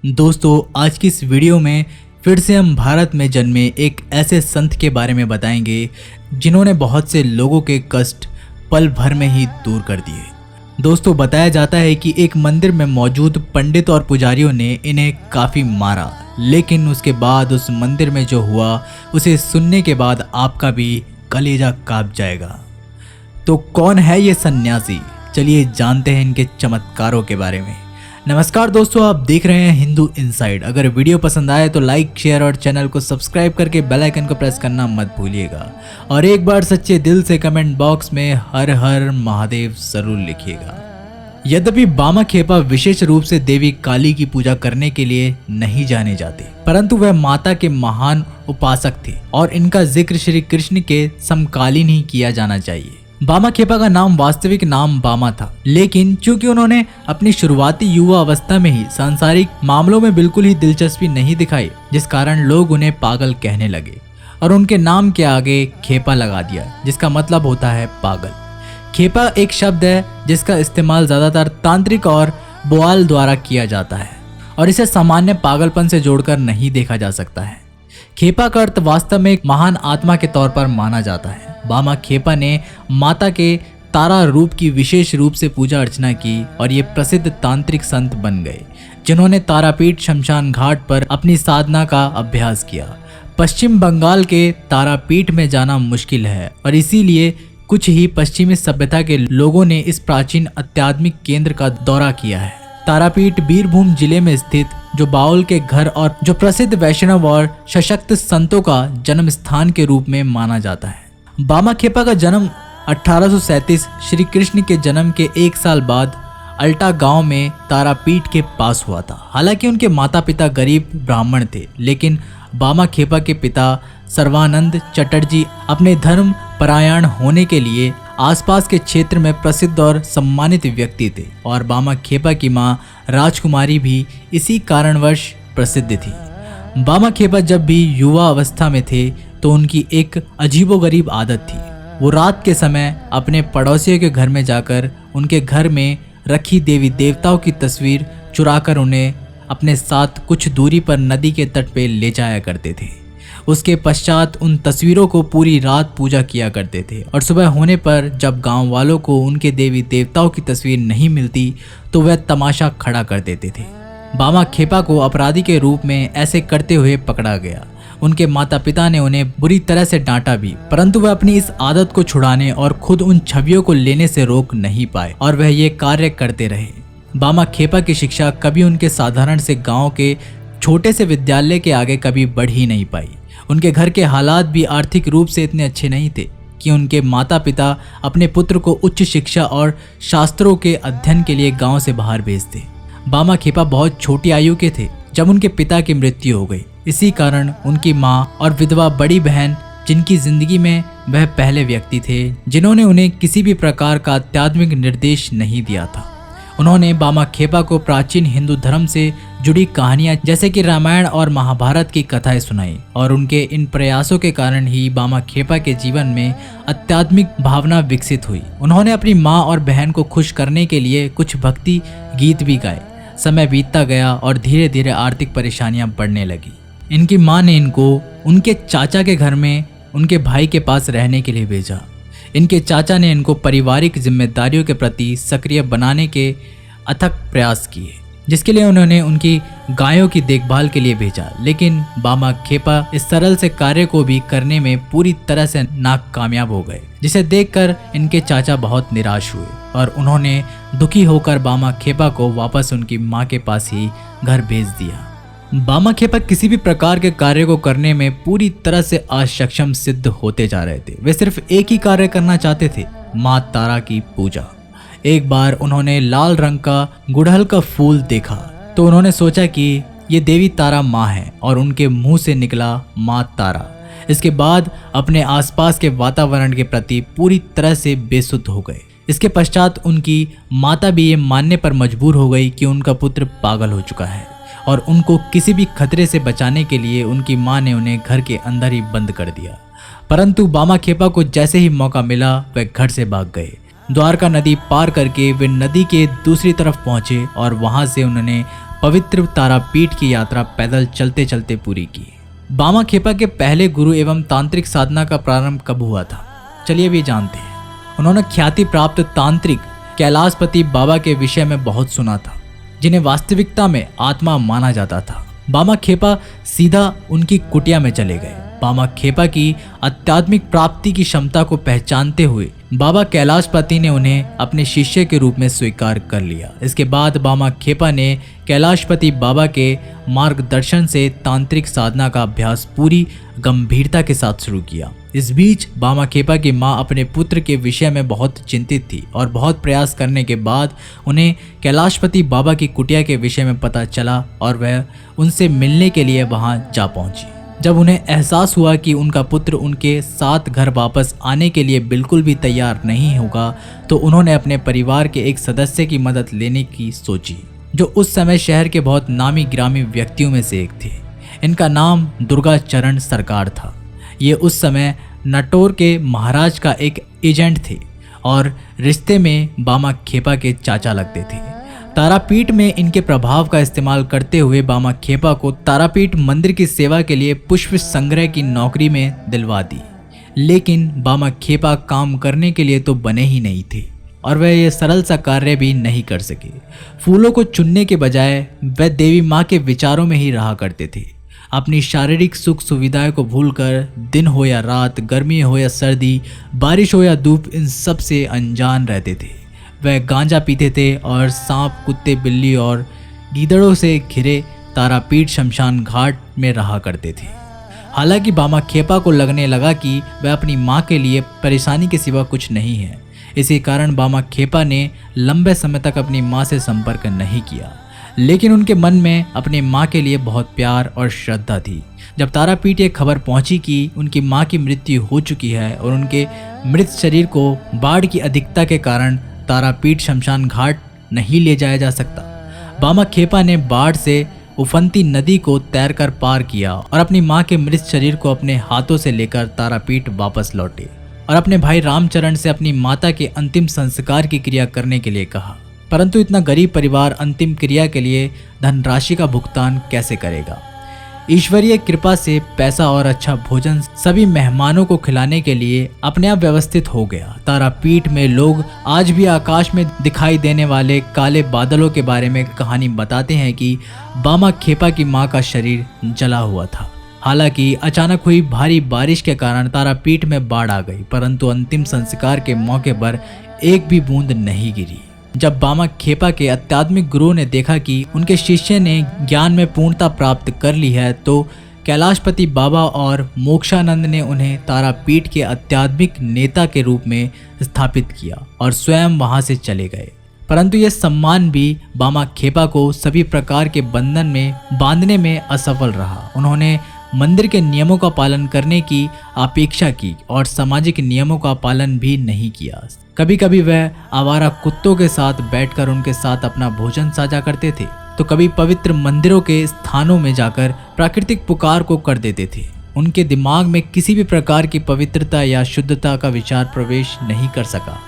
दोस्तों, आज की इस वीडियो में फिर से हम भारत में जन्मे एक ऐसे संत के बारे में बताएंगे जिन्होंने बहुत से लोगों के कष्ट पल भर में ही दूर कर दिए। दोस्तों, बताया जाता है कि एक मंदिर में मौजूद पंडित और पुजारियों ने इन्हें काफ़ी मारा, लेकिन उसके बाद उस मंदिर में जो हुआ उसे सुनने के बाद आपका भी कलेजा कांप जाएगा। तो कौन है ये सन्यासी? चलिए जानते हैं इनके चमत्कारों के बारे में। नमस्कार दोस्तों, आप देख रहे हैं हिंदू इनसाइड। अगर वीडियो पसंद आए तो लाइक, शेयर और चैनल को सब्सक्राइब करके बेल आइकन को प्रेस करना मत भूलिएगा। और एक बार सच्चे दिल से कमेंट बॉक्स में हर हर महादेव जरूर लिखिएगा। यद्यपि बामाखेपा विशेष रूप से देवी काली की पूजा करने के लिए नहीं जाने जाते, परंतु वह माता के महान उपासक थे और इनका जिक्र श्री कृष्ण के समकालीन ही किया जाना चाहिए। बामाखेपा का नाम वास्तविक नाम बामा था, लेकिन चूंकि उन्होंने अपनी शुरुआती युवा अवस्था में ही सांसारिक मामलों में बिल्कुल ही दिलचस्पी नहीं दिखाई, जिस कारण लोग उन्हें पागल कहने लगे और उनके नाम के आगे खेपा लगा दिया, जिसका मतलब होता है पागल। खेपा एक शब्द है जिसका इस्तेमाल ज्यादातर तांत्रिक और बुआल द्वारा किया जाता है और इसे सामान्य पागलपन से जोड़कर नहीं देखा जा सकता है। खेपा का अर्थ वास्तव में एक महान आत्मा के तौर पर माना जाता है। बामाखेपा ने माता के तारा रूप की विशेष रूप से पूजा अर्चना की और ये प्रसिद्ध तांत्रिक संत बन गए, जिन्होंने तारापीठ शमशान घाट पर अपनी साधना का अभ्यास किया। पश्चिम बंगाल के तारापीठ में जाना मुश्किल है और इसीलिए कुछ ही पश्चिमी सभ्यता के लोगों ने इस प्राचीन आध्यात्मिक केंद्र का दौरा किया है। तारापीठ बीरभूम जिले में स्थित जो बाउल के घर और जो प्रसिद्ध वैष्णव और सशक्त संतों का जन्म स्थान के रूप में माना जाता है। बामाखेपा का जन्म 1837 श्री कृष्ण के जन्म के एक साल बाद अल्टा गांव में तारापीठ के पास हुआ था। हालांकि उनके माता पिता गरीब ब्राह्मण थे, लेकिन बामाखेपा के पिता सर्वानंद चटर्जी अपने धर्म परायण होने के लिए आसपास के क्षेत्र में प्रसिद्ध और सम्मानित व्यक्ति थे और बामाखेपा की मां राजकुमारी भी इसी कारणवश प्रसिद्ध थी। बामाखेपा जब भी युवा अवस्था में थे तो उनकी एक अजीबोगरीब आदत थी। वो रात के समय अपने पड़ोसियों के घर में जाकर उनके घर में रखी देवी देवताओं की तस्वीर चुराकर उन्हें अपने साथ कुछ दूरी पर नदी के तट पे ले जाया करते थे। उसके पश्चात उन तस्वीरों को पूरी रात पूजा किया करते थे और सुबह होने पर जब गांव वालों को उनके देवी देवताओं की तस्वीर नहीं मिलती तो वह तमाशा खड़ा कर देते थे। बामाखेपा को अपराधी के रूप में ऐसे करते हुए पकड़ा गया। उनके माता पिता ने उन्हें बुरी तरह से डांटा भी, परंतु वह अपनी इस आदत को छुड़ाने और खुद उन छवियों को लेने से रोक नहीं पाए और वह ये कार्य करते रहे। बामाखेपा की शिक्षा कभी उनके साधारण से गांव के छोटे से विद्यालय के आगे कभी बढ़ ही नहीं पाई। उनके घर के हालात भी आर्थिक रूप से इतने अच्छे नहीं थे कि उनके माता पिता अपने पुत्र को उच्च शिक्षा और शास्त्रों के अध्ययन के लिए गांव से बाहर भेजते। बामाखेपा बहुत छोटी आयु के थे जब उनके पिता की मृत्यु हो गई। इसी कारण उनकी मां और विधवा बड़ी बहन, जिनकी जिंदगी में वह पहले व्यक्ति थे जिन्होंने उन्हें किसी भी प्रकार का आध्यात्मिक निर्देश नहीं दिया था, उन्होंने बामाखेपा को प्राचीन हिंदू धर्म से जुड़ी कहानियां जैसे कि रामायण और महाभारत की कथाएं सुनाई और उनके इन प्रयासों के कारण ही बामाखेपा के जीवन में आध्यात्मिक भावना विकसित हुई। उन्होंने अपनी मां और बहन को खुश करने के लिए कुछ भक्ति गीत भी गाए। समय बीतता गया और धीरे धीरे आर्थिक परेशानियां बढ़ने लगी। इनकी मां ने इनको उनके चाचा के घर में उनके भाई के पास रहने के लिए भेजा। इनके चाचा ने इनको पारिवारिक जिम्मेदारियों के प्रति सक्रिय बनाने के अथक प्रयास किए, जिसके लिए उन्होंने उनकी गायों की देखभाल के लिए भेजा। लेकिन बामाखेपा इस सरल से कार्य को भी करने में पूरी तरह से नाकामयाब हो गए, जिसे देखकर इनके चाचा बहुत निराश हुए और उन्होंने दुखी होकर बामाखेपा को वापस उनकी मां के पास ही घर भेज दिया। बामाखेपा किसी भी प्रकार के कार्य को करने में पूरी तरह से असक्षम सिद्ध होते जा रहे थे। वे सिर्फ एक ही कार्य करना चाहते थे, माँ तारा की पूजा। एक बार उन्होंने लाल रंग का गुड़हल का फूल देखा तो उन्होंने सोचा कि ये देवी तारा माँ है और उनके मुंह से निकला माँ तारा। इसके बाद अपने आसपास के वातावरण के प्रति पूरी तरह से बेसुध हो गए। इसके पश्चात उनकी माता भी ये मानने पर मजबूर हो गई कि उनका पुत्र पागल हो चुका है और उनको किसी भी खतरे से बचाने के लिए उनकी मां ने उन्हें घर के अंदर ही बंद कर दिया। परंतु बामाखेपा को जैसे ही मौका मिला वे घर से भाग गए। द्वारका नदी पार करके वे नदी के दूसरी तरफ पहुंचे और वहां से उन्होंने पवित्र तारापीठ की यात्रा पैदल चलते चलते पूरी की। बामा खेपा के पहले गुरु एवं तांत्रिक साधना का प्रारंभ कब हुआ था, चलिए भी जानते हैं। उन्होंने ख्याति प्राप्त तांत्रिक कैलाशपति बाबा के विषय में बहुत सुना था, जिन्हें वास्तविकता में आत्मा माना जाता था। बामा खेपा सीधा उनकी कुटिया में चले गए। बामा खेपा की आध्यात्मिक प्राप्ति की क्षमता को पहचानते हुए बाबा कैलाशपति ने उन्हें अपने शिष्य के रूप में स्वीकार कर लिया। इसके बाद बामा खेपा ने कैलाशपति बाबा के मार्गदर्शन से तांत्रिक साधना का अभ्यास पूरी गंभीरता के साथ शुरू किया। इस बीच बामा खेपा की मां अपने पुत्र के विषय में बहुत चिंतित थी और बहुत प्रयास करने के बाद उन्हें कैलाशपति बाबा की कुटिया के विषय में पता चला और वह उनसे मिलने के लिए वहां जा पहुंची। जब उन्हें एहसास हुआ कि उनका पुत्र उनके साथ घर वापस आने के लिए बिल्कुल भी तैयार नहीं होगा, तो उन्होंने अपने परिवार के एक सदस्य की मदद लेने की सोची, जो उस समय शहर के बहुत नामी ग्रामी व्यक्तियों में से एक थे। इनका नाम दुर्गा चरण सरकार था। ये उस समय नटौर के महाराज का एक एजेंट थे और रिश्ते में बामा खेपा के चाचा लगते थे। तारापीठ में इनके प्रभाव का इस्तेमाल करते हुए बामा खेपा को तारापीठ मंदिर की सेवा के लिए पुष्प संग्रह की नौकरी में दिलवा दी। लेकिन बामा खेपा काम करने के लिए तो बने ही नहीं थे और वह यह सरल सा कार्य भी नहीं कर सके। फूलों को चुनने के बजाय वह देवी माँ के विचारों में ही रहा करते थे। अपनी शारीरिक सुख सुविधाएं को भूलकर दिन हो या रात, गर्मी हो या सर्दी, बारिश हो या धूप, इन सब से अनजान रहते थे। वह गांजा पीते थे और सांप, कुत्ते, बिल्ली और गीदड़ों से घिरे तारापीठ शमशान घाट में रहा करते थे। हालांकि बामा खेपा को लगने लगा कि वह अपनी माँ के लिए परेशानी के सिवा कुछ नहीं है। इसी कारण बामा खेपा ने लंबे समय तक अपनी माँ से संपर्क नहीं किया, लेकिन उनके मन में अपनी माँ के लिए बहुत प्यार और श्रद्धा थी। जब तारापीठ ये खबर पहुंची कि उनकी माँ की मृत्यु हो चुकी है और उनके मृत शरीर को बाढ़ की अधिकता के कारण तारापीठ शमशान घाट नहीं ले जाया जा सकता, बामा खेपा ने बाढ़ से उफनती नदी को तैरकर पार किया और अपनी मां के मृत शरीर को अपने हाथों से लेकर तारापीठ वापस लौटे और अपने भाई रामचरण से अपनी माता के अंतिम संस्कार की क्रिया करने के लिए कहा। परंतु इतना गरीब परिवार अंतिम क्रिया के लिए धनराशि का भुगतान कैसे करेगा। ईश्वरीय कृपा से पैसा और अच्छा भोजन सभी मेहमानों को खिलाने के लिए अपने आप व्यवस्थित हो गया। तारापीठ में लोग आज भी आकाश में दिखाई देने वाले काले बादलों के बारे में कहानी बताते हैं कि बामा खेपा की मां का शरीर जला हुआ था। हालांकि अचानक हुई भारी बारिश के कारण तारापीठ में बाढ़ आ गई, परंतु अंतिम संस्कार के मौके पर एक भी बूंद नहीं गिरी। जब बामा खेपा के आध्यात्मिक गुरु ने देखा कि उनके शिष्य ने ज्ञान में पूर्णता प्राप्त कर ली है, तो कैलाशपति बाबा और मोक्षानंद ने उन्हें तारापीठ के आध्यात्मिक नेता के रूप में स्थापित किया और स्वयं वहां से चले गए। परंतु यह सम्मान भी बामा खेपा को सभी प्रकार के बंधन में बांधने में असफल रहा। उन्होंने मंदिर के नियमों का पालन करने की अपेक्षा की और सामाजिक नियमों का पालन भी नहीं किया। कभी कभी वह आवारा कुत्तों के साथ बैठकर उनके साथ अपना भोजन साझा करते थे, तो कभी पवित्र मंदिरों के स्थानों में जाकर प्राकृतिक पुकार को कर देते थे। उनके दिमाग में किसी भी प्रकार की पवित्रता या शुद्धता का विचार प्रवेश नहीं कर सका।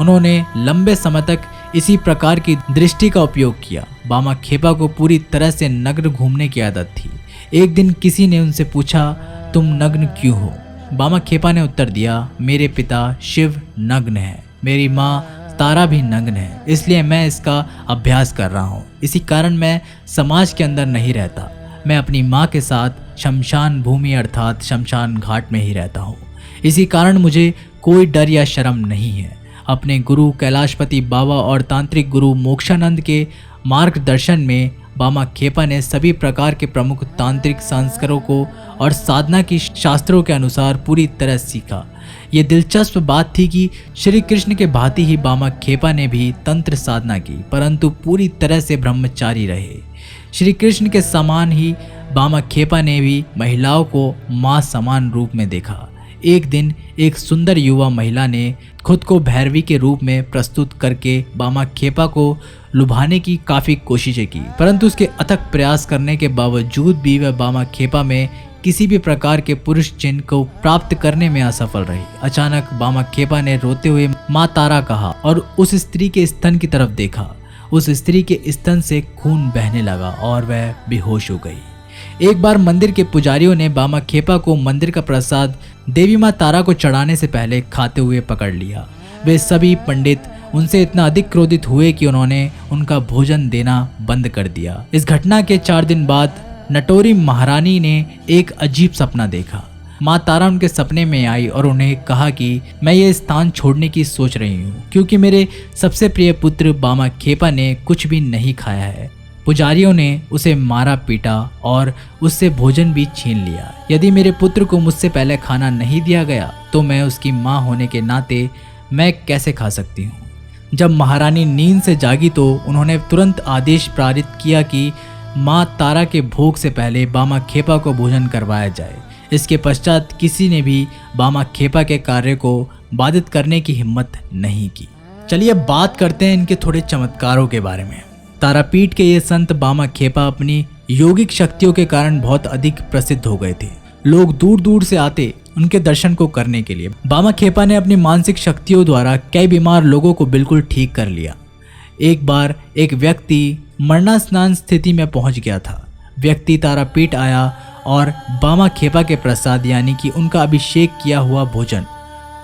उन्होंने लंबे समय तक इसी प्रकार की दृष्टि का उपयोग किया। बामा खेपा को पूरी तरह से नग्न घूमने की आदत थी। एक दिन किसी ने उनसे पूछा, तुम नग्न क्यों हो? बामा खेपा ने उत्तर दिया, मेरे पिता शिव नग्न है, मेरी माँ तारा भी नग्न है, इसलिए मैं इसका अभ्यास कर रहा हूँ। इसी कारण मैं समाज के अंदर नहीं रहता। मैं अपनी माँ के साथ शमशान भूमि अर्थात शमशान घाट में ही रहता हूँ। इसी कारण मुझे कोई डर या शर्म नहीं है। अपने गुरु कैलाशपति बाबा और तांत्रिक गुरु मोक्षानंद के मार्गदर्शन में बामा खेपा ने सभी प्रकार के प्रमुख तांत्रिक संस्कारों को और साधना की शास्त्रों के अनुसार पूरी तरह सीखा। ये दिलचस्प बात थी कि श्री कृष्ण के भांति ही बामा खेपा ने भी तंत्र साधना की, परंतु पूरी तरह से ब्रह्मचारी रहे। श्री कृष्ण के समान ही बामा खेपा ने भी महिलाओं को मां समान रूप में देखा। एक दिन एक सुंदर युवा महिला ने खुद को भैरवी के रूप में प्रस्तुत करके बामा खेपा को लुभाने की काफ़ी कोशिशें की, परंतु उसके अथक प्रयास करने के बावजूद भी वह बामा खेपा में किसी भी प्रकार के पुरुष चिन्ह को प्राप्त करने में असफल रही। अचानक बामा खेपा ने रोते हुए माँ तारा कहा और उस स्त्री के स्तन की तरफ देखा। उस स्त्री के स्तन से खून बहने लगा और वह बेहोश हो गई। एक बार मंदिर के पुजारियों ने बामा खेपा को मंदिर का प्रसाद देवी माँ तारा को चढ़ाने से पहले खाते हुए पकड़ लिया। वे सभी पंडित उनसे इतना अधिक क्रोधित हुए कि उन्होंने उनका भोजन देना बंद कर दिया। इस घटना के 4 दिन बाद नटोरी महारानी ने एक अजीब सपना देखा। माँ तारा उनके सपने में आई और उन्हें कहा कि मैं ये स्थान छोड़ने की सोच रही हूँ क्योंकि मेरे सबसे प्रिय पुत्र बामा खेपा ने कुछ भी नहीं खाया है। पुजारियों ने उसे मारा पीटा और उससे भोजन भी छीन लिया। यदि मेरे पुत्र को मुझसे पहले खाना नहीं दिया गया तो मैं उसकी माँ होने के नाते मैं कैसे खा सकती हूँ। जब महारानी नींद से जागी तो उन्होंने तुरंत आदेश पारित किया कि माँ तारा के भोग से पहले बामा खेपा को भोजन करवाया जाए। इसके पश्चात किसी ने भी बामा खेपा के कार्य को बाधित करने की हिम्मत नहीं की। चलिए अब बात करते हैं इनके थोड़े चमत्कारों के बारे में। तारापीठ के ये संत बामा खेपा अपनी योगिक शक्तियों के कारण बहुत अधिक प्रसिद्ध हो गए थे। लोग दूर दूर से आते उनके दर्शन को करने के लिए। बामा खेपा ने अपनी मानसिक शक्तियों द्वारा कई बीमार लोगों को बिल्कुल ठीक कर लिया। एक बार एक व्यक्ति मरणास्नान स्थिति में पहुंच गया था। व्यक्ति तारापीठ आया और बामा खेपा के प्रसाद यानी कि उनका अभिषेक किया हुआ भोजन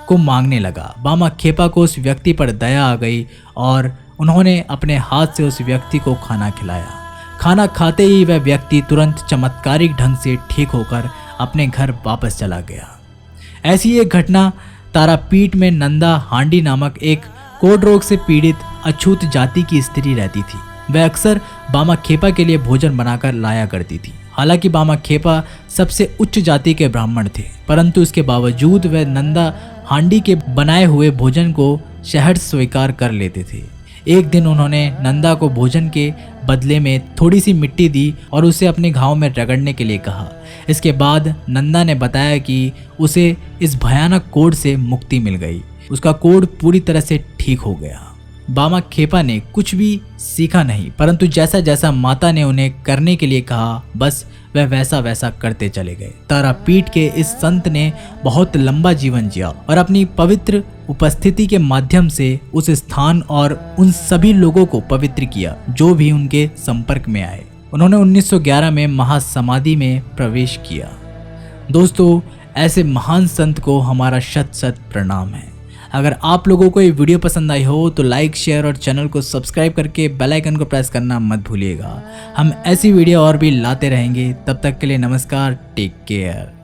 को मांगने लगा। बामा खेपा को उस व्यक्ति पर दया आ गई और उन्होंने अपने हाथ से उस व्यक्ति को खाना खिलाया। खाना खाते ही वह व्यक्ति तुरंत चमत्कारिक ढंग से ठीक होकर अपने घर वापस चला गया। ऐसी एक घटना तारापीठ में नंदा हांडी नामक एक कोढ़ रोग से पीड़ित अछूत जाति की स्त्री रहती थी। वह अक्सर बामा खेपा के लिए भोजन बनाकर लाया करती थी। हालांकि बामा खेपा सबसे उच्च जाति के ब्राह्मण थे, परंतु इसके बावजूद वह नंदा हांडी के बनाए हुए भोजन को सहर्ष स्वीकार कर लेते थे। एक दिन उन्होंने नंदा को भोजन के बदले में थोड़ी सी मिट्टी दी और उसे अपने घाव में रगड़ने के लिए कहा। इसके बाद नंदा ने बताया कि उसे इस भयानक कोढ़ से मुक्ति मिल गई। उसका कोढ़ पूरी तरह से ठीक हो गया। बामा खेपा ने कुछ भी सीखा नहीं, परंतु जैसा जैसा माता ने उन्हें करने के लिए कहा बस वह वैसा वैसा करते चले गए। तारापीठ के इस संत ने बहुत लंबा जीवन जिया और अपनी पवित्र उपस्थिति के माध्यम से उस स्थान और उन सभी लोगों को पवित्र किया जो भी उनके संपर्क में आए। उन्होंने 1911 में महासमाधि में प्रवेश किया। दोस्तों, ऐसे महान संत को हमारा शत शत प्रणाम है। अगर आप लोगों को ये वीडियो पसंद आई हो तो लाइक, शेयर और चैनल को सब्सक्राइब करके बेल आइकन को प्रेस करना मत भूलिएगा। हम ऐसी वीडियो और भी लाते रहेंगे। तब तक के लिए नमस्कार, टेक केयर।